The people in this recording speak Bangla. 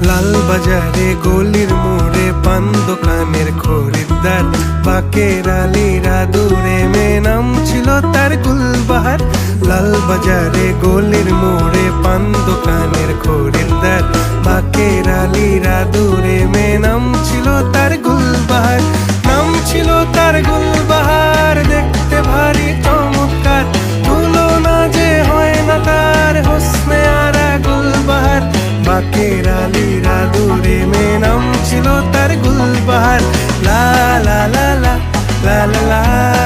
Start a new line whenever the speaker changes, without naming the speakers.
লাল বাজারে গলির মোড়ে পান দোকানের খরিদ্দার, বাকের আলীরা দূরে মেয়ে নাম ছিল তার গুলবাহার। লাল বাজারে গলির মোড়ে পান দোকানের খরিদ্দার, বাকের আলীরা দূরে মেয়ে নাম ছিল তার গুলবাহার। নাম ছিল তার গুলবাহার, দেখতে ভারী চমৎকার, তুলনা যে হয় না তার হোসনে আরা গুলবাহার। বাকের আলীরা দূরে মেয়ে নাম ছিল তার গুলবাহার। লা লা লা লা লা লা লা।